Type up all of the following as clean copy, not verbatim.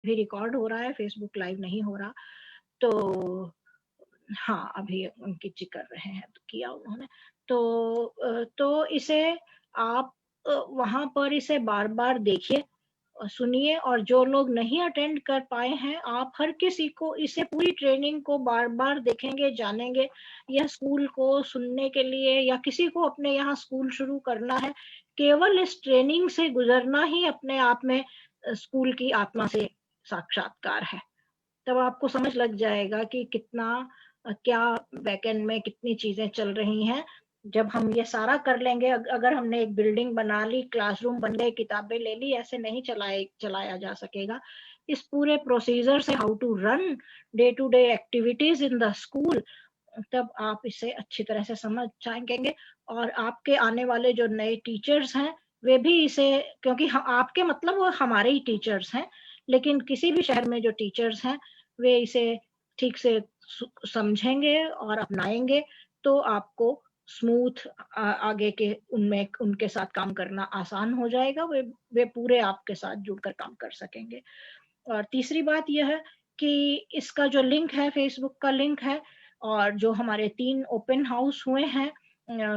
भी रिकॉर्ड हो रहा है, फेसबुक लाइव नहीं हो रहा। तो हाँ, अभी अंकित जी कर रहे हैं, तो किया उन्होंने। तो इसे आप वहाँ पर इसे बार-बार देखिए, सुनिए, और जो लोग नहीं अटेंड कर पाए हैं, आप हर किसी को इसे पूरी ट्रेनिंग को बार-बार देखेंगे, जानेंगे। यह स्कूल को सुनने के लिए या किसी को अपने यहाँ स्कूल शुरू करना है, केवल इस ट्रेनिंग से गुज़रना ही अपने आप में स्कूल की आत्मा से साक्षात्कार है। तब आपको समझ लग जाएगा कि कितना क्या बैकएंड में कितनी चीज़ें चल रही हैं। जब हम ये सारा कर लेंगे, अगर हमने एक बिल्डिंग बना ली, क्लासरूम बन गए, किताबें ले ली, ऐसे नहीं चलाया जा सकेगा। इस पूरे प्रोसीजर से how to run day to day activities in the school, तब आप इसे अच्छी तरह से समझ जाएँगे। और आपके आने वाले जो नए टीचर्स हैं, वे भी इसे, क्योंकि ह आपके मतलब वो हमारे ही टीचर्स हैं, लेकिन किसी भी शहर में जो टीचर्स हैं, वे इसे ठीक से समझेंगे और अपनाएँगे, तो आपको स्मूथ आगे के उनमें उनके साथ काम करना आसान हो जाएगा। वे पूरे आपके साथ जुड़कर काम कर सकेंगे। और तीसरी बात ये है कि इसका जो लिंक है, फ़ेसबुक का लिंक है, और जो हमारे 3 ओपन हाउस हुए हैं,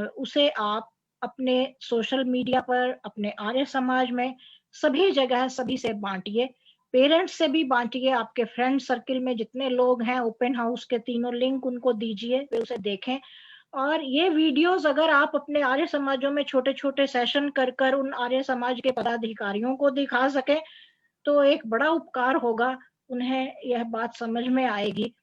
उसे आप अपने सोशल मीडिया पर, अपने आर्य समाज में, सभी जगह सभी से बाँटिए। पेरेंट्स से भी बाँटिए, आपके फ्रेंड सर्किल में जितने लोग हैं, ओपन हाउस के तीनों लिंक उनको दीजिए, वे उसे देखें। और ये वीडियोज़ अगर आप अपने आर्य समाजों में छोटे-छोटे सेशन कर उन आर्य समाज के पदाधिकारियों को दिखा सकें, तो एक बड़ा उपकार होगा। उन्हें यह बात समझ में आएगी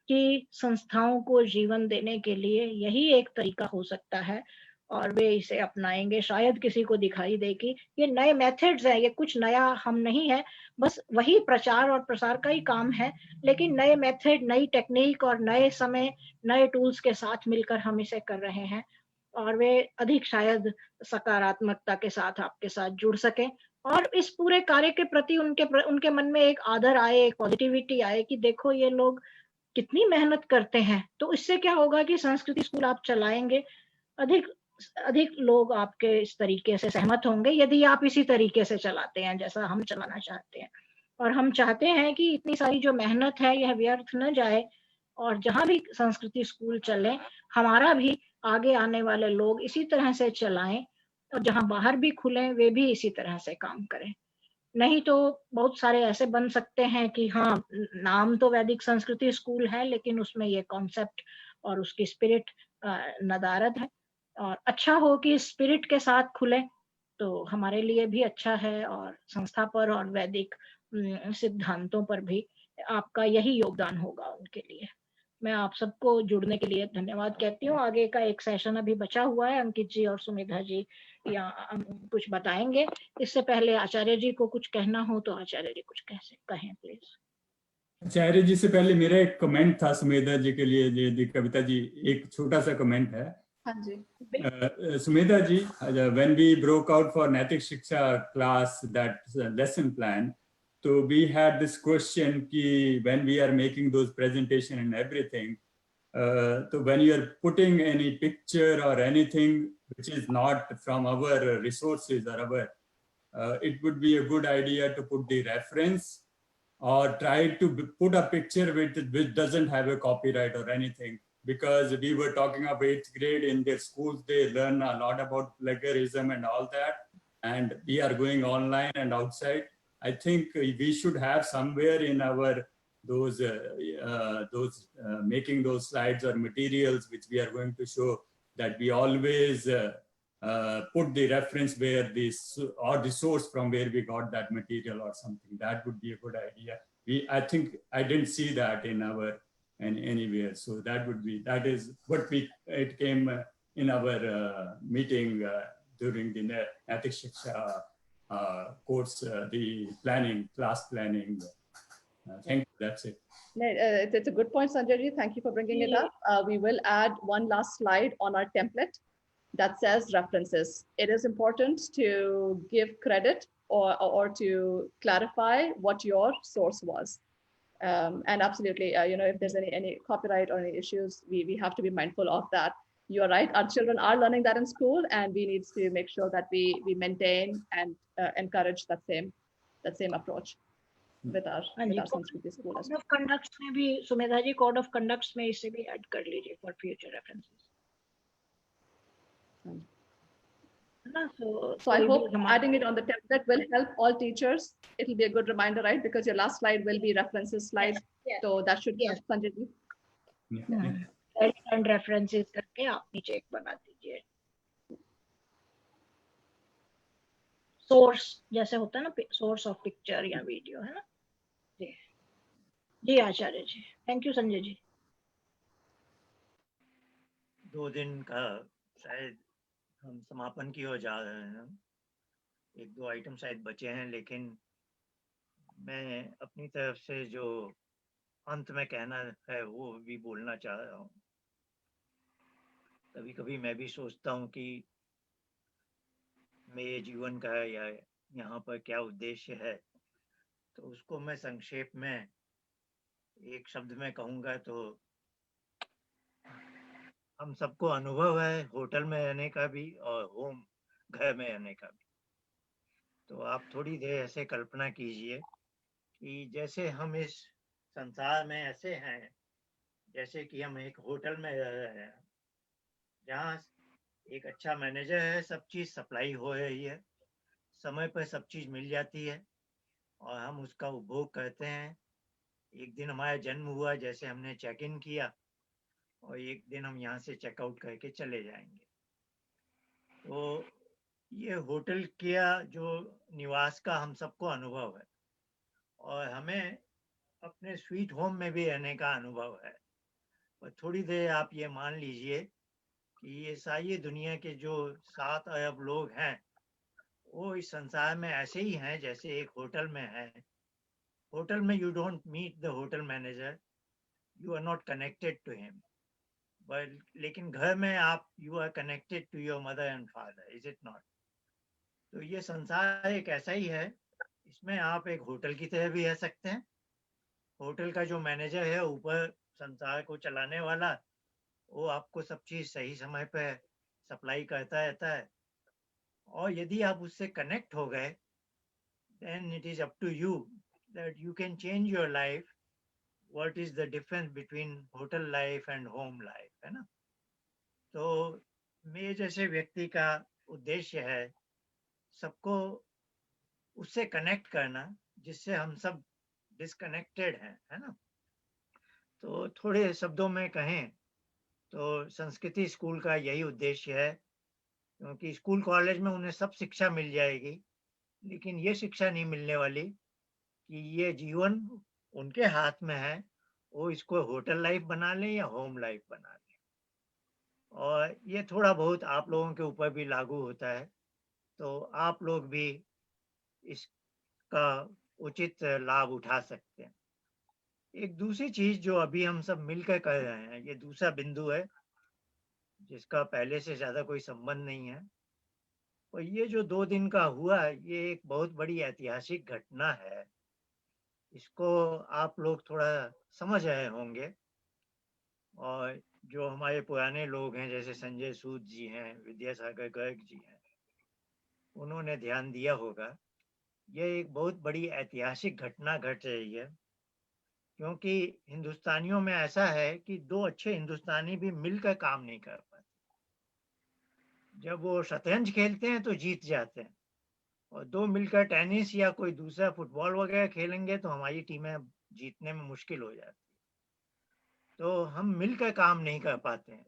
कि संस्थाओं को जीवन देने के लिए यही एक तरीका हो सकता है, और वे इसे अपनाएँगे। शायद किसी को दिखाई दे कि ये नए मेथड्स हैं, ये कुछ नया हम नहीं है, बस वही प्रचार और प्रसार का ही काम है, लेकिन नए मेथड, नई टेक्नीक और नए समय, नए टूल्स के साथ मिलकर हम इसे कर रहे हैं, और वे अधिक शायद सकारात्मकता के साथ आपके साथ जुड़ सकें, और इस पूरे कार्य के प्रति उनके मन में एक आदर आए, एक पॉजिटिविटी आए कि देखो ये लोग कितनी मेहनत करते हैं। तो इससे क्या होगा कि संस्कृति स्कूल आप चलाएँगे, अधिक अधिक लोग आपके इस तरीके से सहमत होंगे, यदि आप इसी तरीके से चलाते हैं जैसा हम चलाना चाहते हैं। और हम चाहते हैं कि इतनी सारी जो मेहनत है यह व्यर्थ न जाए, और जहाँ भी संस्कृति स्कूल चले, हमारा भी आगे आने वाले लोग इसी तरह से चलाएँ, और जहाँ बाहर भी खुले वे भी इसी तरह से काम करें। नहीं तो बहुत सारे ऐसे बन सकते हैं कि हाँ, नाम तो वैदिक संस्कृति स्कूल है, लेकिन उसमें ये कॉन्सेप्ट और उसकी स्पिरिट नदारद है। और अच्छा हो कि स्पिरिट के साथ खुले, तो हमारे लिए भी अच्छा है, और संस्था पर और वैदिक सिद्धांतों पर भी आपका यही योगदान होगा उनके लिए। मैं आप सबको जुड़ने के लिए धन्यवाद कहती हूँ। आगे का एक सेशन अभी बचा हुआ है, अंकित जी और सुमिधा जी या कुछ बताएँगे। इससे पहले आचार्य जी को कुछ कहना हो तो आचार्य जी कुछ कहें प्लीज़। आचार्य जी से पहले मेरा एक कमेंट था सुमेधा जी के लिए, यदि कविता जी, एक छोटा सा कमेंट है। हाँ जी। सुमेधा जी, when we broke out for नैतिक शिक्षा class, that lesson plan, so we had this question कि when we are making those presentation and everything, so when you are putting any picture or anything which is not from our resources or our, it would be a good idea to put the reference or try to put a picture which doesn't have a copyright or anything. Because we were talking of 8th grade in their schools, they learn a lot about plagiarism and all that. And we are going online and outside. I think we should have somewhere in our those making those slides or materials which we are going to show, that we always put the reference where this or the source from where we got that material or something. That would be a good idea. I think I didn't see that in our anywhere. So that is what it came in our meeting during the Naitik Shiksha course, the class planning. Thank you. That's it. It's a good point, Sanjay ji. Thank you for bringing it up. We will add one last slide on our template that says references. It is important to give credit or to clarify what your source was. And absolutely, if there's any copyright or any issues, we have to be mindful of that. You're right, our children are learning that in school, and we need to make sure that we maintain and encourage that same approach. with our Sanskriti school as code of conduct में भी सुमेधा जी, code of conduct में इसे भी add कर लीजिए for future references, well. है ना? So I hope adding it on the template will help all teachers. It will be a good reminder, right? Because your last slide will be references slide. Yes. So that should help, Sanjay ji. And references करके आप नीचे एक बना दीजिए, source जैसे होता है ना, सोर्स ऑफ पिक्चर या वीडियो, है ना? जी जी आचार्य जी, थैंक यू संजय जी। 2 दिन का शायद हम समापन की ओर जा रहे हैं, 1-2 आइटम शायद बचे हैं, लेकिन मैं अपनी तरफ से जो अंत में कहना है वो भी बोलना चाह रहा हूँ। कभी कभी मैं भी सोचता हूँ कि मेरे जीवन का या यहाँ पर क्या उद्देश्य है, तो उसको मैं संक्षेप में एक शब्द में कहूँगा तो हम सबको अनुभव है होटल में रहने का भी और होम घर में रहने का भी। तो आप थोड़ी देर ऐसे कल्पना कीजिए कि जैसे हम इस संसार में ऐसे हैं जैसे कि हम एक होटल में रह रहे हैं, जहाँ एक अच्छा मैनेजर है, सब चीज़ सप्लाई हो रही है, समय पर सब चीज़ मिल जाती है और हम उसका उपभोग करते हैं। एक दिन हमारा जन्म हुआ, जैसे हमने चेक इन किया और एक दिन हम यहाँ से चेकआउट करके चले जाएंगे। तो ये होटल का जो निवास का हम सबको अनुभव है और हमें अपने स्वीट होम में भी रहने का अनुभव है। और थोड़ी देर आप ये मान लीजिए कि ये सारी दुनिया के जो 7 अरब लोग हैं वो इस संसार में ऐसे ही हैं जैसे एक होटल में है। होटल में you don't meet the hotel manager, you are not connected to him, but लेकिन घर में आप you are connected to your mother and father, is it not? तो ये संसार एक ऐसा ही है, इसमें आप एक होटल की तरह भी रह सकते हैं। होटल का जो मैनेजर है ऊपर संसार को चलाने वाला, वो आपको सब चीज़ सही समय पे सप्लाई करता रहता है और यदि आप उससे कनेक्ट हो गए then it is up to you that you can change your life. What is the difference between hotel life and home life, है ना? तो मेरे जैसे व्यक्ति का उद्देश्य है सबको उससे कनेक्ट करना जिससे हम सब डिस्कनेक्टेड हैं, है ना? तो थोड़े शब्दों में कहें तो संस्कृति स्कूल का यही उद्देश्य है, क्योंकि स्कूल कॉलेज में उन्हें सब शिक्षा मिल जाएगी, लेकिन ये शिक्षा नहीं मिलने वाली कि ये जीवन उनके हाथ में है, वो इसको होटल लाइफ बना लें या होम लाइफ बना लें। और ये थोड़ा बहुत आप लोगों के ऊपर भी लागू होता है, तो आप लोग भी इसका उचित लाभ उठा सकते हैं। एक दूसरी चीज जो अभी हम सब मिलकर कर रहे हैं, ये दूसरा बिंदु है जिसका पहले से ज्यादा कोई संबंध नहीं है, और ये जो 2 दिन का हुआ ये एक बहुत बड़ी ऐतिहासिक घटना है। इसको आप लोग थोड़ा समझ रहे होंगे और जो हमारे पुराने लोग हैं जैसे संजय सूद जी हैं, विद्यासागर गर्ग जी हैं, उन्होंने ध्यान दिया होगा। ये एक बहुत बड़ी ऐतिहासिक घटना घट रही है, क्योंकि हिंदुस्तानियों में ऐसा है कि 2 अच्छे हिंदुस्तानी भी मिलकर काम नहीं कर पाते। जब वो शतरंज खेलते हैं तो जीत जाते हैं, और 2 मिलकर टेनिस या कोई दूसरा फुटबॉल वगैरह खेलेंगे तो हमारी टीमें जीतने में मुश्किल हो जाती है। तो हम मिलकर काम नहीं कर पाते हैं,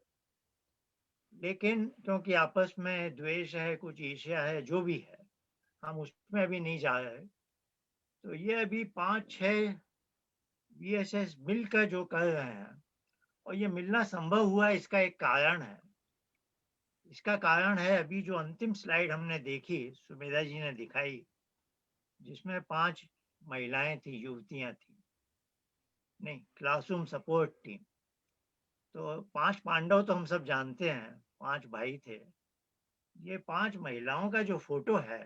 लेकिन क्योंकि आपस में द्वेष है, कुछ ईर्ष्या है, जो भी है, हम उसमें अभी नहीं जा रहे। तो ये अभी 5-6 VSS मिलकर जो कर रहे हैं, और ये मिलना संभव हुआ, इसका एक कारण है। इसका कारण है अभी जो अंतिम स्लाइड हमने देखी, सुमेधा जी ने दिखाई, जिसमें 5 महिलाएं थी, युवतियां थी, नहीं, क्लासरूम सपोर्ट टीम। तो 5 पांडव तो हम सब जानते हैं, 5 भाई थे। ये 5 महिलाओं का जो फोटो है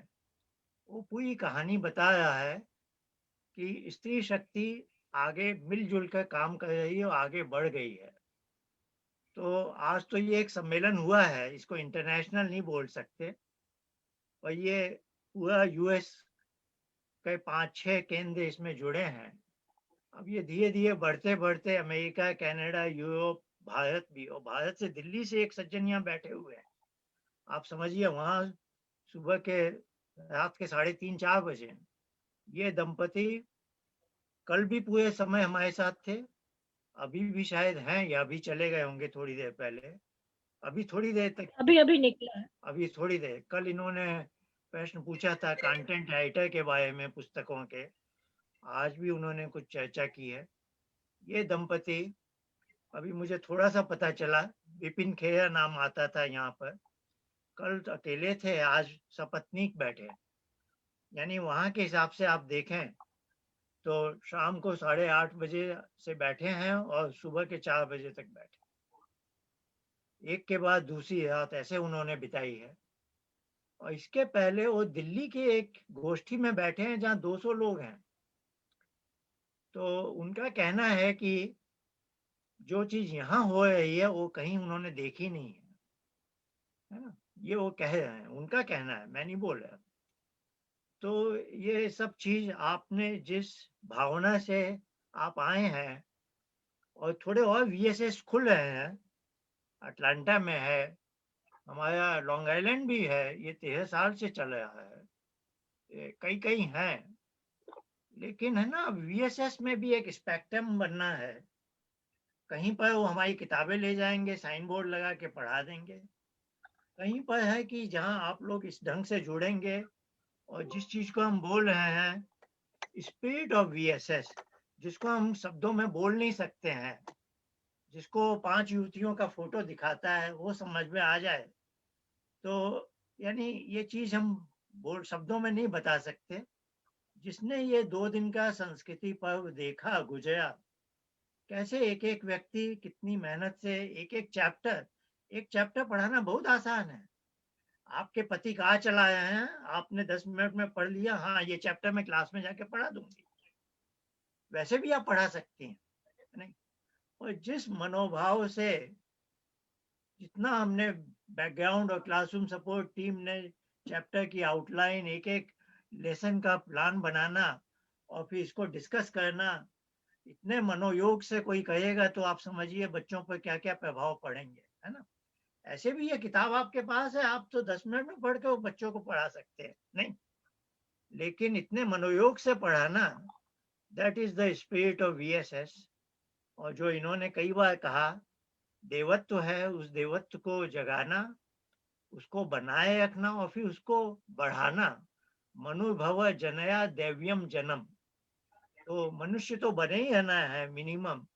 वो पूरी कहानी बता रहा है कि स्त्री शक्ति आगे मिलजुल कर काम कर रही है और आगे बढ़ गई है। तो आज तो ये एक सम्मेलन हुआ है, इसको इंटरनेशनल नहीं बोल सकते, और ये पूरा US के 5-6 केंद्र इसमें जुड़े हैं। अब ये धीरे धीरे बढ़ते बढ़ते अमेरिका, कनाडा, यूरोप, भारत भी, और भारत से दिल्ली से एक सज्जन यहाँ बैठे हुए हैं। आप समझिए वहाँ सुबह के रात के 3:30-4 बजे हैं। ये दंपति कल भी पूरे समय हमारे साथ थे, अभी भी शायद हैं या अभी चले गए होंगे थोड़ी देर पहले। अभी थोड़ी देर तक, अभी अभी निकला है। अभी थोड़ी देर, कल इन्होंने प्रश्न पूछा था कंटेंट राइटर के बारे में पुस्तकों के, आज भी उन्होंने कुछ चर्चा की है। ये दंपति, अभी मुझे थोड़ा सा पता चला, विपिन खेरा नाम आता था यहाँ पर, कल तो अकेले थे, आज सपत्नीक बैठे। यानी वहाँ के हिसाब से आप देखें तो शाम को 8:30 बजे से बैठे हैं और सुबह के 4 बजे तक बैठे, एक के बाद दूसरी रात ऐसे उन्होंने बिताई है। और इसके पहले वो दिल्ली के एक गोष्ठी में बैठे हैं जहाँ 200 लोग हैं। तो उनका कहना है कि जो चीज यहाँ हो रही है वो कहीं उन्होंने देखी नहीं है ना, ये वो कह रहे हैं, उनका कहना है, मैं नहीं बोल रहा। तो ये सब चीज आपने जिस भावना से आप आए हैं, और थोड़े और VSS खुल रहे हैं, अटलांटा में है, हमारा लॉन्ग आइलैंड भी है, ये 13 साल से चल रहा है, कई कई हैं। लेकिन है ना, VSS में भी एक स्पेक्ट्रम बनना है। कहीं पर वो हमारी किताबें ले जाएंगे, साइन बोर्ड लगा के पढ़ा देंगे। कहीं पर है कि जहां आप लोग इस ढंग से जुड़ेंगे और जिस चीज को हम बोल रहे हैं, स्पिरिट ऑफ VSS, जिसको हम शब्दों में बोल नहीं सकते हैं, जिसको 5 युवतियों का फोटो दिखाता है वो समझ में आ जाए, तो यानी ये चीज हम बोल शब्दों में नहीं बता सकते। जिसने ये 2 दिन का संस्कृति पर्व देखा, गुजरा, कैसे एक एक व्यक्ति कितनी मेहनत से एक चैप्टर पढ़ाना बहुत आसान है। आपके पति कहाँ चला आए हैं, आपने 10 मिनट में पढ़ लिया, हाँ ये चैप्टर मैं क्लास में जाके पढ़ा दूंगी, वैसे भी आप पढ़ा सकती हैं, नहीं? और जिस मनोभाव से, जितना हमने बैकग्राउंड और क्लासरूम सपोर्ट टीम ने चैप्टर की आउटलाइन, एक एक लेसन का प्लान बनाना और फिर इसको डिस्कस करना, इतने मनोयोग से कोई कहेगा तो आप समझिए बच्चों पर क्या क्या प्रभाव पड़ेंगे, है ना। ऐसे भी ये किताब आपके पास है, आप तो 10 मिनट में पढ़ के वो बच्चों को पढ़ा सकते हैं, नहीं, लेकिन इतने मनोयोग से पढ़ाना, that is the spirit of VSS। और जो इन्होंने कई बार कहा, देवत्व है, उस देवत्व को जगाना, उसको बनाए रखना और फिर उसको बढ़ाना। मनुभव जनया दैव्यम जन्म, तो मनुष्य तो बने ही रहना है मिनिमम,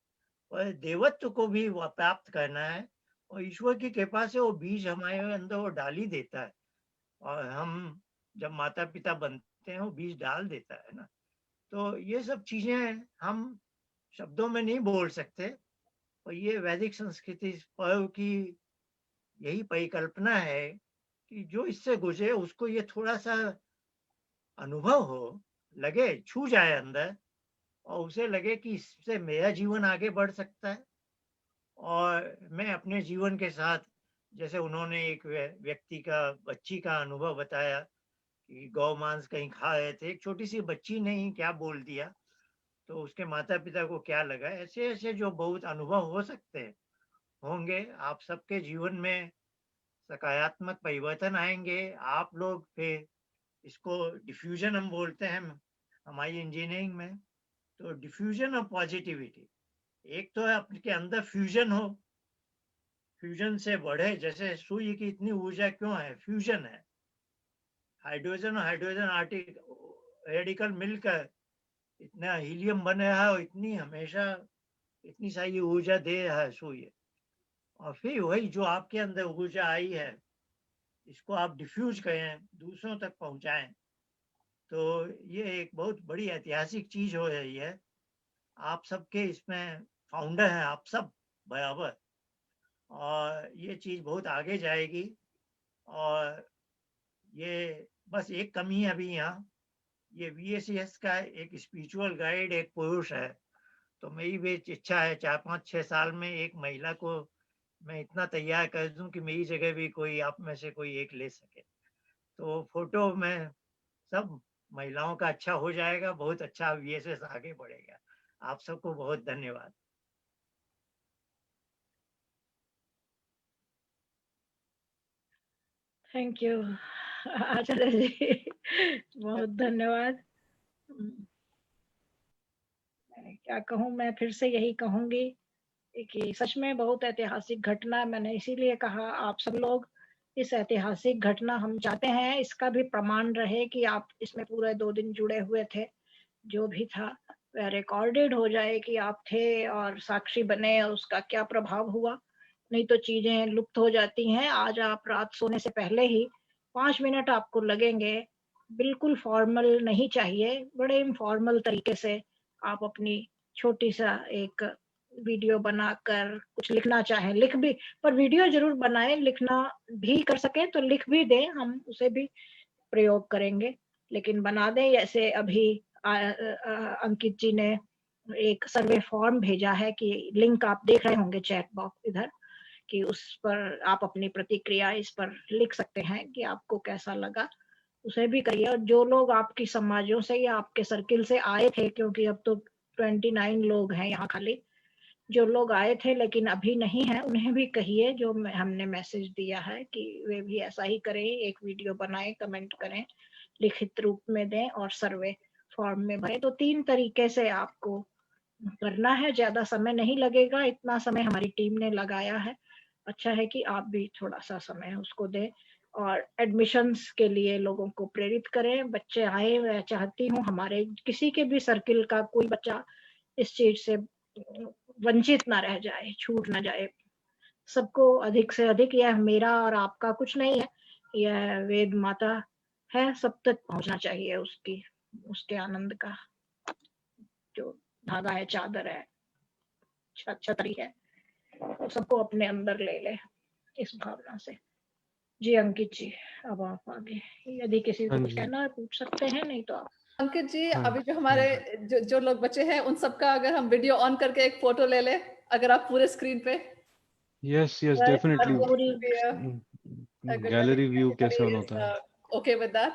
और देवत्व को भी प्राप्त करना है। और ईश्वर की कृपा से वो बीज हमारे अंदर वो डाल ही देता है, और हम जब माता पिता बनते हैं वो बीज डाल देता है ना। तो ये सब चीजें हम शब्दों में नहीं बोल सकते, और ये वैदिक संस्कृति पर्व की यही परिकल्पना है कि जो इससे गुजरे उसको ये थोड़ा सा अनुभव हो, लगे, छू जाए अंदर, और उसे लगे कि इससे मेरा जीवन आगे बढ़ सकता है। और मैं अपने जीवन के साथ, जैसे उन्होंने एक व्यक्ति का, बच्ची का अनुभव बताया कि गौ मांस कहीं खा रहे थे, एक छोटी सी बच्ची ने ही क्या बोल दिया, तो उसके माता पिता को क्या लगा। ऐसे ऐसे जो बहुत अनुभव हो सकते हैं, होंगे, आप सबके जीवन में सकारात्मक परिवर्तन आएंगे। आप लोग फिर, इसको डिफ्यूजन हम बोलते हैं हमारी इंजीनियरिंग में, तो डिफ्यूजन ऑफ पॉजिटिविटी, एक तो है आपके अंदर फ्यूजन हो, फ्यूजन से बढ़े, जैसे सूर्य की इतनी ऊर्जा क्यों है, फ्यूजन है, हाइड्रोजन और हाइड्रोजन रेडिकल मिलकर इतना हीलियम बन रहा है, और इतनी हमेशा इतनी सारी ऊर्जा दे रहा है सूर्य। और फिर वही जो आपके अंदर ऊर्जा आई है, इसको आप डिफ्यूज करें, दूसरों तक पहुंचाएं, तो ये एक बहुत बड़ी ऐतिहासिक चीज हो रही है। आप सबके इसमें फाउंडर हैं, आप सब बराबर, और ये चीज बहुत आगे जाएगी। और ये बस एक कमी है अभी यहाँ, ये VSS का एक स्पिरिचुअल गाइड एक पुरुष है, तो मेरी भी इच्छा है 4-5-6 साल में एक महिला को मैं इतना तैयार कर दूं कि मेरी जगह भी कोई आप में से कोई एक ले सके। तो फोटो में सब महिलाओं का अच्छा हो जाएगा, बहुत अच्छा VSS आगे बढ़ेगा। आप सबको बहुत धन्यवाद। थैंक यू आचार्य जी, बहुत धन्यवाद। मैं क्या कहूँ, मैं फिर से यही कहूंगी कि सच में बहुत ऐतिहासिक घटना, मैंने इसीलिए कहा आप सब लोग इस ऐतिहासिक घटना हम चाहते हैं इसका भी प्रमाण रहे कि आप इसमें पूरे 2 दिन जुड़े हुए थे, जो भी था वह रिकॉर्डेड हो जाए कि आप थे और साक्षी बने और उसका क्या प्रभाव हुआ। नहीं तो चीजें लुप्त हो जाती हैं। आज आप रात सोने से पहले ही 5 मिनट आपको लगेंगे, बिल्कुल फॉर्मल नहीं चाहिए, बड़े इनफॉर्मल तरीके से आप अपनी छोटी सा एक वीडियो बनाकर कुछ लिखना चाहें, लिख भी, पर वीडियो जरूर बनाएं, लिखना भी कर सके तो लिख भी दें, हम उसे भी प्रयोग करेंगे, लेकिन बना दें। जैसे अभी अंकित जी ने एक सर्वे फॉर्म भेजा है कि लिंक आप देख रहे होंगे चैट बॉक्स इधर, कि उस पर आप अपनी प्रतिक्रिया इस पर लिख सकते हैं कि आपको कैसा लगा, उसे भी करिए। और जो लोग आपकी समाजों से या आपके सर्किल से आए थे, क्योंकि अब तो 29 लोग हैं यहाँ खाली, जो लोग आए थे लेकिन अभी नहीं है, उन्हें भी कहिए जो हमने मैसेज दिया है कि वे भी ऐसा ही करें, एक वीडियो बनाएं, कमेंट करें, लिखित रूप में दें और सर्वे फॉर्म में भरें। तो 3 तरीके से आपको करना है, ज्यादा समय नहीं लगेगा, इतना समय हमारी टीम ने लगाया है। अच्छा है कि आप भी थोड़ा सा समय उसको दें और एडमिशंस के लिए लोगों को प्रेरित करें, बच्चे आए। मैं चाहती हूँ हमारे किसी के भी सर्किल का कोई बच्चा इस चीज से वंचित ना रह जाए, छूट ना जाए। सबको अधिक से अधिक, यह मेरा और आपका कुछ नहीं है, यह वेद माता है, सब तक पहुंचना चाहिए उसकी, उसके आनंद का जो धागा है, चादर है, छतरी है, तो सबको अपने अंदर ले ले इस भावना से। जी अंकित जी, अब आप आगे, यदि किसी को हाँ कुछ जी, कहना है पूछ सकते हैं, नहीं तो आप। अंकित जी, हाँ अभी जो हमारे जो लोग बचे हैं उन सबका अगर हम वीडियो ऑन करके एक फोटो ले ले, अगर आप पूरे स्क्रीन पे, yes yes right? Definitely. That पूरी would be a good one. Gallery If view कैसे ऑन anybody is होता है? okay with that.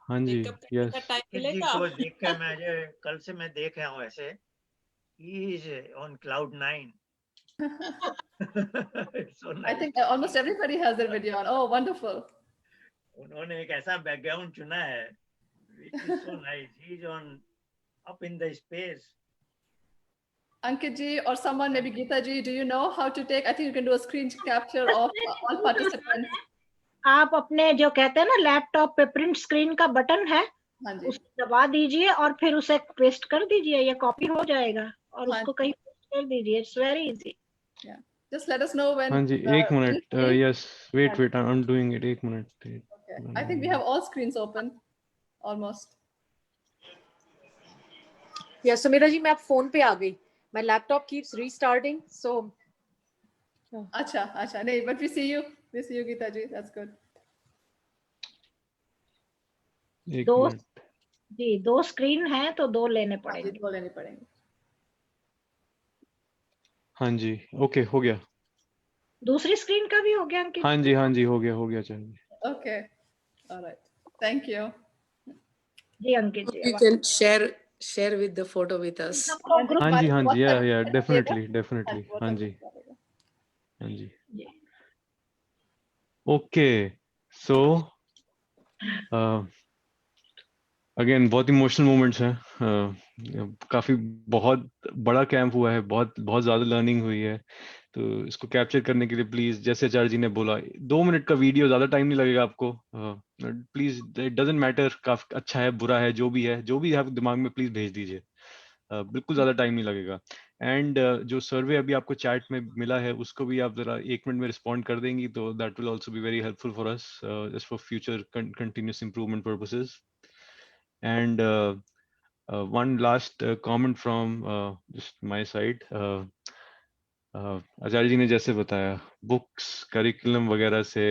हाँ जी, मेकअप करने का यस। टाइम अंकित जी मिलेगा? को देख के मैं कल से मैं देख रहा हूँ ऐसे, he is on cloud 9. It's so I nice. think almost everybody has their video on. Oh, wonderful. उन्होंने एक ऐसा बैकग्राउंड चुना है which is so nice. He's on up in the space. Ankit ji or someone, maybe Geeta ji, do you know how to take? I think you can do a screen capture of all participants. आप अपने जो कहते हैं ना laptop पे print screen का button है, हाँ जी, उसे दबा दीजिए और फिर उसे पेस्ट कर दीजिए, ये कॉपी हो जाएगा और हाँ उसको जी, कहीं पेस्ट कर दीजिए। It's very easy. yeah. Just let us know when. हाँ जी, एक minute, yes, wait Yeah. I am doing it, एक minute. Okay. I think we have all screens open, almost. या सुमेरा जी, मैं अब फोन पे आ गई। My laptop keeps restarting, so अच्छा, नहीं, but we see you, Geeta ji. That's good. एक दो मिनट। जी, 2 स्क्रीन है तो 2 लेने हाँ जी, पड़ेंगे। 2 लेने पड़ेंगे। हाँ जी, ओके, हो गया। दूसरी स्क्रीन का भी हो गया अंकित? हाँ जी, हो गया चाहिए। Okay, all right. Thank you. Ji Ankit ji, you अब can share with the photo with us. हाँ जी, हाँ जी, WhatsApp या पे डेफिनेटली भेजिएगा। हाँ WhatsApp जी, पे डालेगा। हाँ जी। जी। ओके, सो अगेन बहुत इमोशनल मोमेंट्स हैं। काफी बहुत बड़ा कैंप हुआ है, बहुत ज्यादा लर्निंग हुई है, तो इसको कैप्चर करने के लिए प्लीज, जैसे आचार्य जी ने बोला, 2 मिनट का वीडियो, ज्यादा टाइम नहीं लगेगा आपको। प्लीज, इट डजंट मैटर काफी अच्छा है बुरा है, जो भी है आपके दिमाग में, प्लीज भेज दीजिए। बिल्कुल ज्यादा टाइम नहीं लगेगा। एंड जो सर्वे अभी आपको चैट में मिला है, उसको भी आप जरा 1 मिनट में रिस्पॉन्ड कर देंगी, तो that will also be very helpful for us just for future continuous improvement purposes. And one last comment from just my side. आचार्य जी ने जैसे बताया, बुक्स, करिकुलम वगैरह से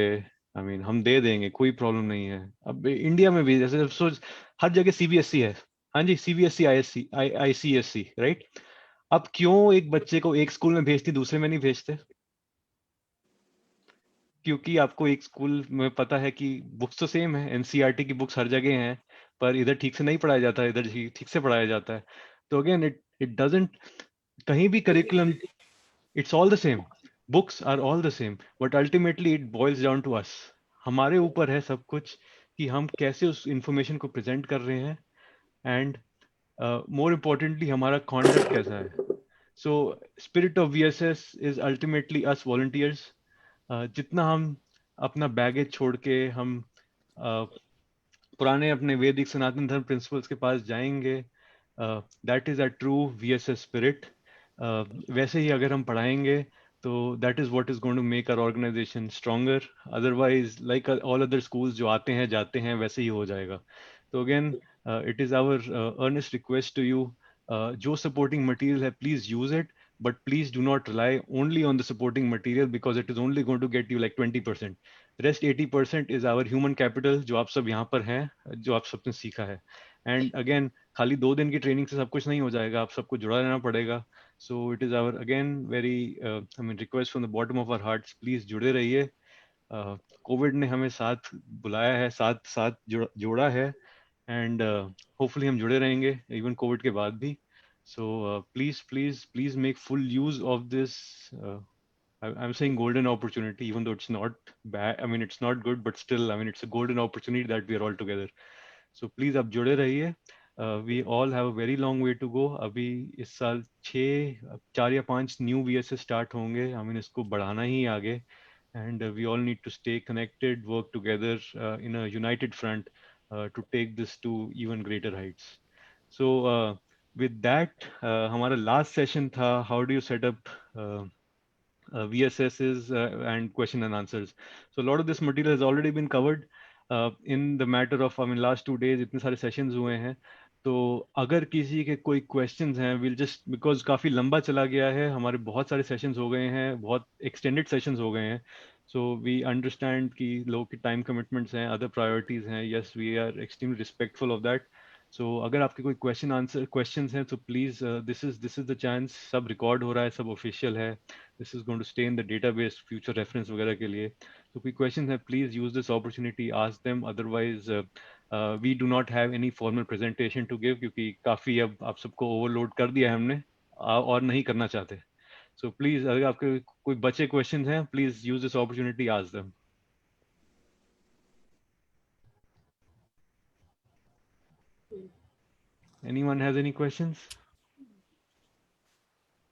हम दे देंगे, कोई प्रॉब्लम नहीं है। अब इंडिया में भी जैसे सोच, हर जगह सीबीएसई है। हाँ जी, सीबीएसई, आईसीएसई, राइट। अब क्यों एक बच्चे को एक स्कूल में भेजती, दूसरे में नहीं भेजते? क्योंकि आपको एक स्कूल में पता है कि बुक्स तो सेम है, एनसीईआरटी की बुक्स हर जगह हैं, पर इधर ठीक से नहीं पढ़ाया जाता है, इधर ठीक से पढ़ाया जाता है। तो अगेन इट डजंट, कहीं भी curriculum it's all the same, books are all the same, but ultimately it boils down to us. हमारे ऊपर है सब कुछ कि हम कैसे उस इंफॉर्मेशन को प्रेजेंट कर रहे हैं, एंड मोर इम्पोर्टेंटली हमारा कॉन्डक्ट कैसा है। So spirit of VSS is ultimately us volunteers. जितना हम अपना बैगेज छोड़ के हम पुराने अपने वैदिक सनातन धर्म प्रिंसिपल्स के पास जाएंगे, that is a true VSS spirit. वैसे ही अगर हम पढ़ाएंगे तो that is what is going to make our organisation stronger. Otherwise like all other schools जो आते हैं जाते हैं वैसे ही हो जाएगा। तो again it is our earnest request to you, जो सपोर्टिंग मटेरियल है please use it, but please do not rely only on the supporting material because it is only going to get you like 20%. Rest 80% is our human capital जो आप सब यहाँ पर हैं, जो आप सबने सीखा है। एंड अगेन खाली 2 दिन की ट्रेनिंग से सब कुछ नहीं हो जाएगा, आप सबको जुड़ा रहना पड़ेगा। So it is our again very I mean request from the bottom of our hearts, please जुड़े रहिए। कोविड ने हमें साथ बुलाया है, साथ साथ जोड़ा है, एंड होपफुली हम जुड़े रहेंगे इवन कोविड के बाद भी। So please make full use of this. I'm saying golden opportunity, even though it's not bad. I mean, it's not good, but still, I mean, it's a golden opportunity that we are all together. So please, आप जुड़े रहिए. We all have a very long way to go. अभी इस साल 4 या 5 new VSS start होंगे. I mean, इसको बढ़ाना ही आगे. And we all need to stay connected, work together in a united front to take this to even greater heights. So. With that, हमारा last session था how do you set up VSSs and question and answers. So a lot of this material has already been covered in the matter of, I mean, last 2 days इतने सारे sessions हुए हैं। तो अगर किसी के कोई questions हैं, we'll just, because काफ़ी लंबा चला गया है, हमारे बहुत सारे sessions हो गए हैं, बहुत extended sessions हो गए हैं। So we understand कि लोगों की time commitments हैं, other priorities हैं, yes, we are extremely respectful of that. So अगर आपके कोई questions हैं तो please this is the chance, सब record हो रहा है, सब official है, this is going to stay in the database future reference वगैरह के लिए। तो कोई questions हैं please use this opportunity, ask them, otherwise we do not have any formal presentation to give क्योंकि काफ़ी अब आप सबको overload कर दिया है हमने और नहीं करना चाहते। So please अगर आपके कोई बचे questions हैं please use this opportunity, ask them. Anyone has any questions?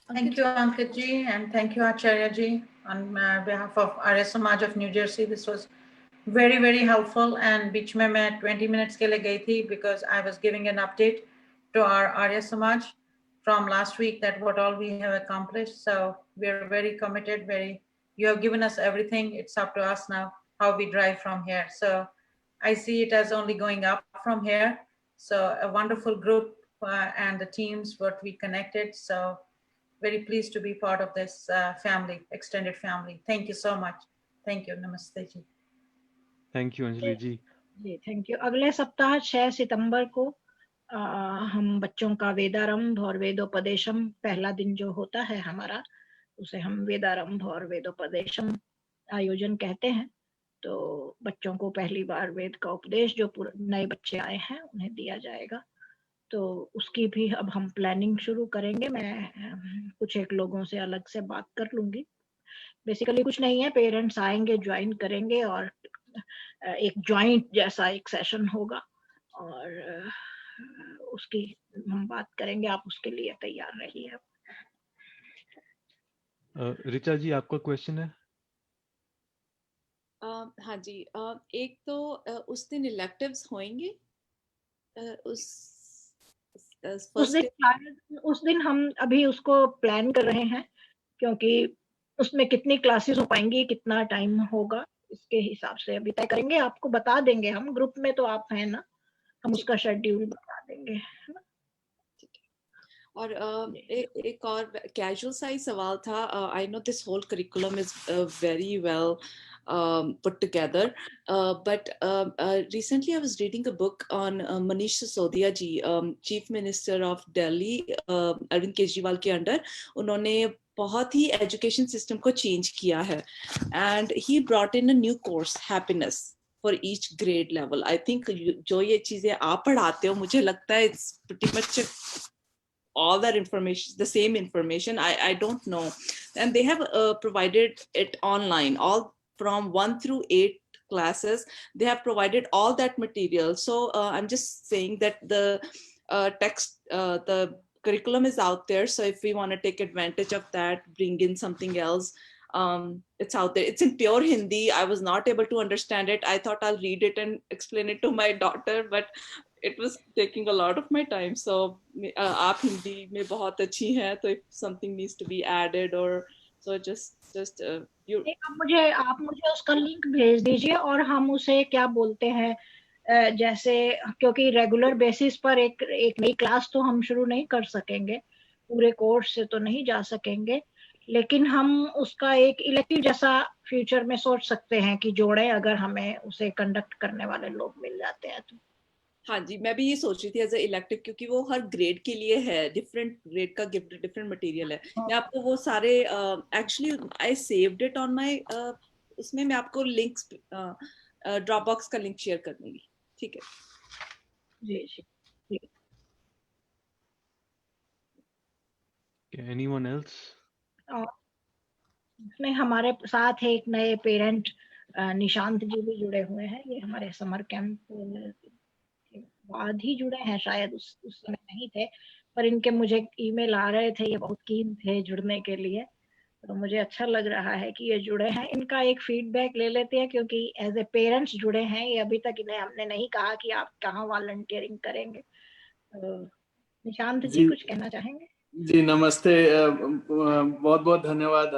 Thank you, Ankit ji, and thank you, Acharya ji, on behalf of Arya Samaj of New Jersey. This was very, very helpful. And बीच में मैं 20 minutes के लिए गई थी because I was giving an update to our Arya Samaj from last week that what all we have accomplished. So we are very committed. You have given us everything. It's up to us now how we drive from here. So I see it as only going up from here. So a wonderful group and the teams what we connected. So very pleased to be part of this family, extended family. Thank you so much. Thank you. Namaste ji. Thank you, Anjali ji. जी thank you. अगले सप्ताह 6 सितंबर को हम बच्चों का वेदारंभ और वेदोपदेशम पहला दिन जो होता है हमारा, उसे हम वेदारंभ और वेदोपदेशम आयोजन कहते हैं। तो बच्चों को पहली बार वेद का उपदेश जो नए बच्चे आए हैं उन्हें दिया जाएगा। तो उसकी भी अब हम प्लानिंग शुरू करेंगे। मैं कुछ एक लोगों से अलग से बात कर लूंगी। बेसिकली कुछ नहीं है, पेरेंट्स आएंगे, ज्वाइन करेंगे और एक जॉइंट जैसा एक सेशन होगा और उसकी हम बात करेंगे। आप उसके लिए तैयार रहिए। ऋचा जी आपका क्वेश्चन है? हाँ जी, एक तो उस दिन इलेक्टिव्स होंगे उस दिन हम अभी उसको प्लान कर रहे हैं क्योंकि उसमें कितनी क्लासेस हो पाएंगी, कितना टाइम होगा, इसके हिसाब से अभी तय करेंगे। आपको बता देंगे हम, ग्रुप में तो आप हैं ना, हम उसका शेड्यूल बता देंगे, है ना। और एक और कैजुअल सा ही सवाल था। I know this whole curriculum is very well put together, but recently I was reading a book on Manish Sisodia ji, Chief Minister of Delhi, Arvind Kejriwal के अंडर। उन्होंने बहुत ही एजुकेशन सिस्टम को change किया है. And he brought in a new course, happiness for each grade level. I think जो ये चीजें आप पढ़ाते हो, मुझे लगता है it's pretty much all that information, the same information. I don't know. And they have provided it online, all from 1 through 8 classes. They have provided all that material. So I'm just saying that the the curriculum is out there. So if we want to take advantage of that, bring in something else, it's out there. It's in pure Hindi. I was not able to understand it. I thought I'll read it and explain it to my daughter, but it was taking a lot of my time. So aap Hindi mein bahut achhi hain, so if something needs to be added or so, just you आप मुझे उसका link भेज दीजिए और हम उसे क्या बोलते हैं, जैसे क्योंकि रेगुलर बेसिस पर एक नई क्लास तो हम शुरू नहीं कर सकेंगे, पूरे कोर्स से तो नहीं जा सकेंगे, लेकिन हम उसका एक इलेक्टिव जैसा फ्यूचर में सोच सकते हैं कि जोड़े, अगर हमें उसे कंडक्ट करने वाले लोग मिल जाते हैं तो. हाँ जी, मैं भी ये सोच रही थी एज ए इलेक्टिव, क्योंकि वो हर ग्रेड के लिए है, डिफरेंट ग्रेड का गिफ्ट डिफरेंट मटेरियल है. मैं आपको वो सारे actually I saved it on my उसमें मैं आपको लिंक्स ड्रॉप बॉक्स का लिंक शेयर कर दूंगी. ठीक है जी जी. Anyone else? इसमें हमारे साथ एक नए पेरेंट निशांत जी भी जुड़े हुए हैं. ये हमारे समर कैंप बाद ही जुड़े हैं, शायद उस समय नहीं थे, पर इनके मुझे ईमेल आ रहे थे, ये बहुत कीन थे जुड़ने के लिए, तो मुझे अच्छा लग रहा है कि ये जुड़े हैं. इनका एक फीडबैक ले लेते हैं, क्योंकि एज ए पेरेंट्स जुड़े हैं ये. अभी तक इन्हें हमने नहीं कहा कि आप कहाँ वॉलंटियरिंग करेंगे. तो निशांत जी कुछ कहना चाहेंगे? जी नमस्ते, बहुत बहुत धन्यवाद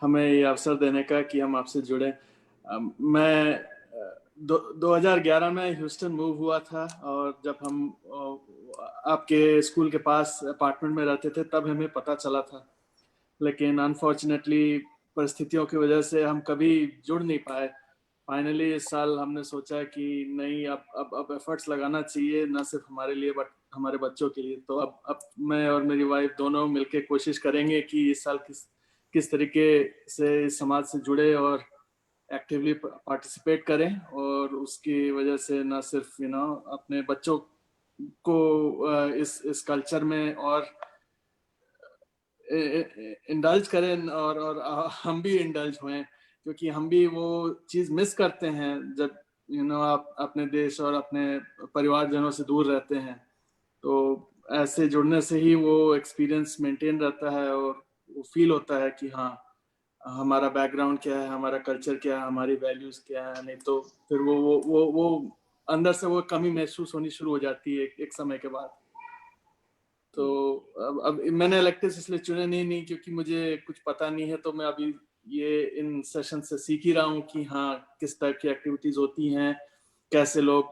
हमें ये अवसर देने का कि हम आपसे जुड़े. मैं 2011 में ह्यूस्टन मूव हुआ था, और जब हम आपके स्कूल के पास अपार्टमेंट में रहते थे तब हमें पता चला था, लेकिन अनफॉर्चुनेटली परिस्थितियों की वजह से हम कभी जुड़ नहीं पाए. फाइनली इस साल हमने सोचा कि नहीं, अब एफर्ट्स लगाना चाहिए, न सिर्फ हमारे लिए बट हमारे बच्चों के लिए. तो अब मैं और मेरी वाइफ दोनों मिलके कोशिश करेंगे कि इस साल किस तरीके से इस समाज से जुड़े और एक्टिवली पार्टिसिपेट करें, और उसकी वजह से न सिर्फ अपने बच्चों को इस कल्चर में और इंडल्ज करें, और हम भी इंडल्ज हुए, क्योंकि हम भी वो चीज़ मिस करते हैं जब आप अपने देश और अपने परिवारजनों से दूर रहते हैं. तो ऐसे जुड़ने से ही वो एक्सपीरियंस मेंटेन रहता है, और वो फील होता है कि हाँ, हमारा बैकग्राउंड क्या है, हमारा कल्चर क्या है, हमारी वैल्यूज क्या है. नहीं तो फिर वो अंदर से वो कमी महसूस होनी शुरू हो जाती है एक समय के बाद. तो अब मैंने इलेक्टिव्स इसलिए चुने नहीं क्योंकि मुझे कुछ पता नहीं है, तो मैं अभी ये इन सेशन से सीख ही रहा हूँ कि हाँ, किस टाइप की एक्टिविटीज होती हैं, कैसे लोग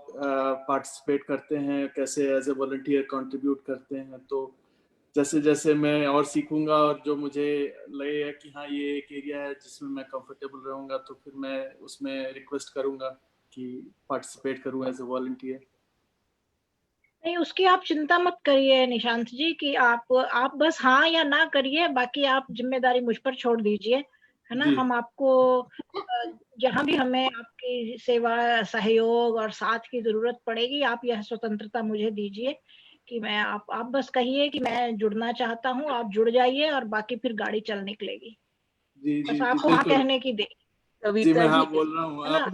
पार्टिसिपेट करते हैं, कैसे एज ए वॉलंटियर कंट्रीब्यूट करते हैं. तो जैसे जैसे मैं और सीखूंगा, और जो मुझे लगे कि हाँ ये एक एरिया है जिसमें मैं कंफर्टेबल रहूंगा, तो फिर मैं उसमें रिक्वेस्ट करूंगा कि पार्टिसिपेट करूं एज ए वॉलंटियर. नहीं, उसकी आप चिंता मत करिए निशांत जी, कि आप बस हाँ या ना करिए, बाकी आप जिम्मेदारी मुझ पर छोड़ दीजिए, है ना. हम आपको जहाँ भी हमें आपकी सेवा, सहयोग और साथ की जरूरत पड़ेगी, आप यह स्वतंत्रता मुझे दीजिए कि मैं आप बस कहिए कि मैं जुड़ना चाहता हूँ, आप जुड़ जाइए, और बाकी फिर गाड़ी चल निकलेगी. बस आपको हाँ कहने की दे. जी मैं हाँ बोल रहा हूँ, आप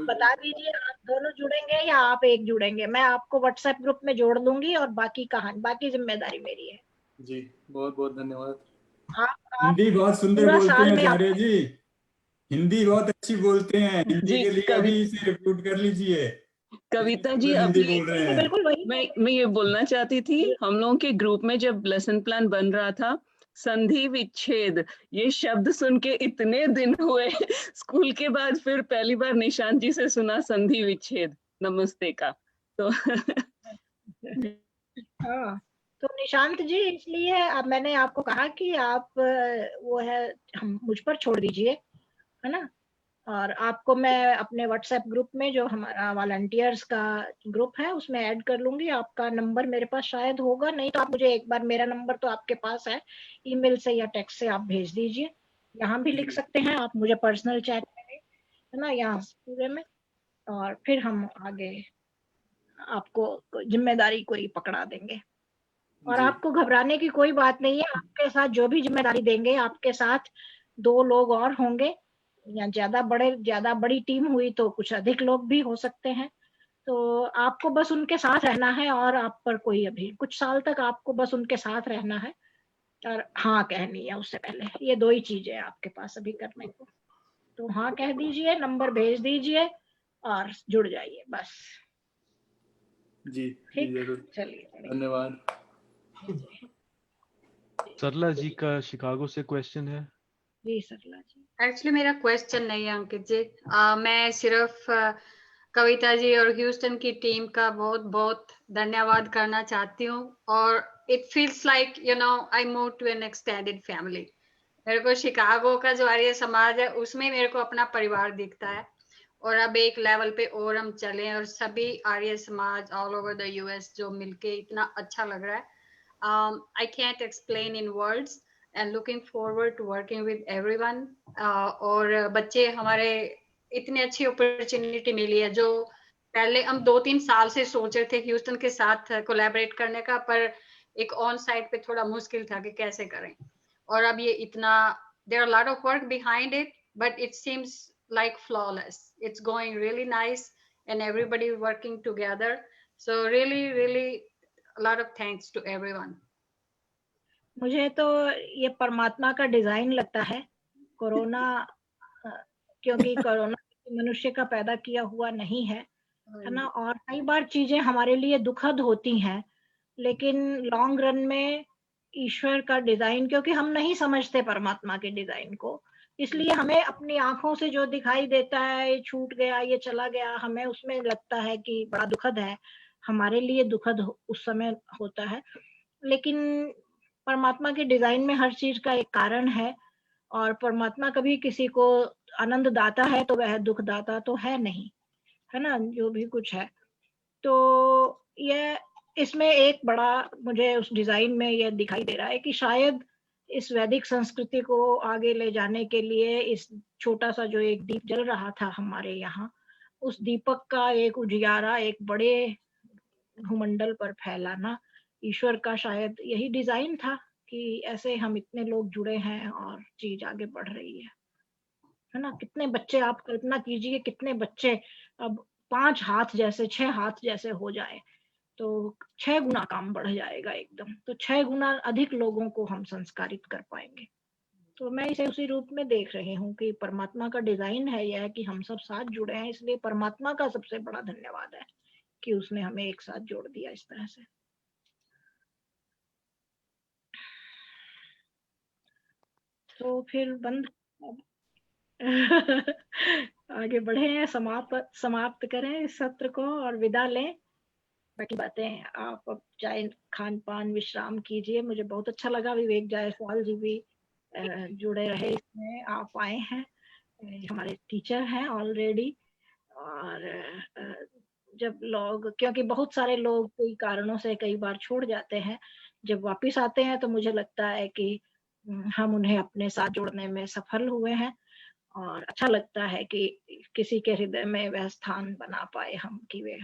बता दीजिए, आप दोनों जुड़ेंगे या आप एक जुड़ेंगे. मैं आपको व्हाट्सएप ग्रुप में जोड़ दूंगी, और बाकी जिम्मेदारी मेरी है. जी बहुत बहुत धन्यवाद. हिंदी बहुत सुंदर बोलते हैं आचार्य जी, हिंदी बहुत अच्छी बोलते हैं. हिंदी के लिए अभी इसे रिक्रूट कर लीजिए. कविता जी, अभी मैं ये बोलना चाहती थी, हम लोगों के ग्रुप में जब लेसन प्लान बन रहा था, संधि विच्छेद ये शब्द सुन के इतने दिन हुए, स्कूल के बाद फिर पहली बार निशांत जी से सुना संधि विच्छेद नमस्ते का. तो हाँ, तो निशांत जी, इसलिए अब मैंने आपको कहा कि आप वो है, हम मुझ पर छोड़ दीजिए, है ना. और आपको मैं अपने व्हाट्सएप ग्रुप में, जो हमारा वॉलंटियर्स का ग्रुप है, उसमें ऐड कर लूंगी। आपका नंबर मेरे पास शायद होगा, नहीं तो आप मुझे एक बार, मेरा नंबर तो आपके पास है, ईमेल से या टेक्स्ट से आप भेज दीजिए। यहाँ भी लिख सकते हैं आप मुझे पर्सनल चैट में, है ना, यहाँ पूरे में, और फिर हम आगे आपको जिम्मेदारी कोई पकड़ा देंगे। और आपको घबराने की कोई बात नहीं है। आपके साथ जो भी जिम्मेदारी देंगे, आपके साथ 2 लोग और होंगे, या ज्यादा बड़ी टीम हुई तो कुछ अधिक लोग भी हो सकते हैं। तो आपको बस उनके साथ रहना है, और आप पर कोई, अभी कुछ साल तक आपको बस उनके साथ रहना है और हाँ कहनी है उससे पहले। ये 2 ही चीजें हैं आपके पास अभी करने को। तो हाँ कह दीजिए, नंबर भेज दीजिए और जुड़ जाइए बस। जी ठीक, जरूर, चलिए, धन्यवाद। सरला जी का शिकागो से क्वेश्चन है। जी सरला जी। एक्चुअली मेरा क्वेश्चन नहीं है अंकित जी, मैं सिर्फ कविता जी और ह्यूस्टन की टीम का बहुत बहुत धन्यवाद करना चाहती हूँ। और it feels like you know I move to an extended family. मेरे को शिकागो का जो आर्य समाज है उसमें मेरे को अपना परिवार दिखता है, और अब एक लेवल पे और हम चले, और सभी Arya Samaj all over the US जो मिलके इतना अच्छा लग रहा है। I can't explain in words and looking forward to working with everyone. और बच्चे हमारे इतनी अच्छी अपॉर्चुनिटी मिली है, जो पहले हम 2-3 साल से सोच रहे थे ह्यूस्टन के साथ कोलैबोरेट करने का, पर एक ऑन साइट पे थोड़ा मुश्किल था कि कैसे करें। और अब ये इतना, there are a lot of work behind it, but it seems like flawless. It's going really nice and everybody working together. So really a lot of thanks to everyone. मुझे तो ये परमात्मा का डिजाइन लगता है। कोरोना, क्योंकि corona मनुष्य का पैदा किया हुआ नहीं है ना, और कई बार चीजें हमारे लिए दुखद होती हैं, लेकिन लॉन्ग रन में ईश्वर का डिजाइन, क्योंकि हम नहीं समझते परमात्मा के डिजाइन को, इसलिए हमें अपनी आंखों से जो दिखाई देता है, ये छूट गया, ये चला गया, हमें उसमें लगता है कि बड़ा दुखद है, हमारे लिए दुखद उस समय होता है। लेकिन परमात्मा के डिजाइन में हर चीज का एक कारण है, और परमात्मा कभी किसी को आनंद दाता है तो वह दुख दाता तो है नहीं, है ना, जो भी कुछ है। तो ये इसमें एक बड़ा मुझे उस डिजाइन में ये दिखाई दे रहा है कि शायद इस वैदिक संस्कृति को आगे ले जाने के लिए इस छोटा सा जो एक दीप जल रहा था हमारे यहाँ, उस दीपक का एक उजियारा एक बड़े भूमंडल पर फैलाना ईश्वर का शायद यही डिजाइन था, कि ऐसे हम इतने लोग जुड़े हैं और चीज आगे बढ़ रही है ना। कितने बच्चे, आप कल्पना कीजिए, कितने बच्चे अब 5 हाथ जैसे, 6 हाथ जैसे हो जाए तो 6 गुना काम बढ़ जाएगा एकदम, तो 6 गुना अधिक लोगों को हम संस्कारित कर पाएंगे। तो मैं इसे उसी रूप में देख रही हूँ कि परमात्मा का डिजाइन है यह कि हम सब साथ जुड़े हैं, इसलिए परमात्मा का सबसे बड़ा धन्यवाद है कि उसने हमें एक साथ जोड़ दिया इस तरह से। तो फिर बंद आगे बढ़े हैं, समाप्त करें इस सत्र को और विदा लें। बाकी बातें आप अब चाय, खान पान, विश्राम कीजिए। मुझे बहुत अच्छा लगा, विवेक जायसवाल जी भी जुड़े रहे इसमें, आप आए हैं, हमारे टीचर हैं ऑलरेडी। और जब लोग, क्योंकि बहुत सारे लोग कई कारणों से कई बार छोड़ जाते हैं, जब वापिस आते हैं तो मुझे लगता है कि हम उन्हें अपने साथ जोड़ने में सफल हुए हैं, और अच्छा लगता है कि किसी के हृदय में वह स्थान बना पाए हम, कि वे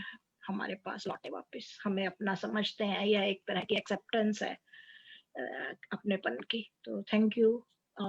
हमारे पास लौटे वापस, हमें अपना समझते हैं। यह एक तरह की एक्सेप्टेंस है अपनेपन की। तो थैंक यू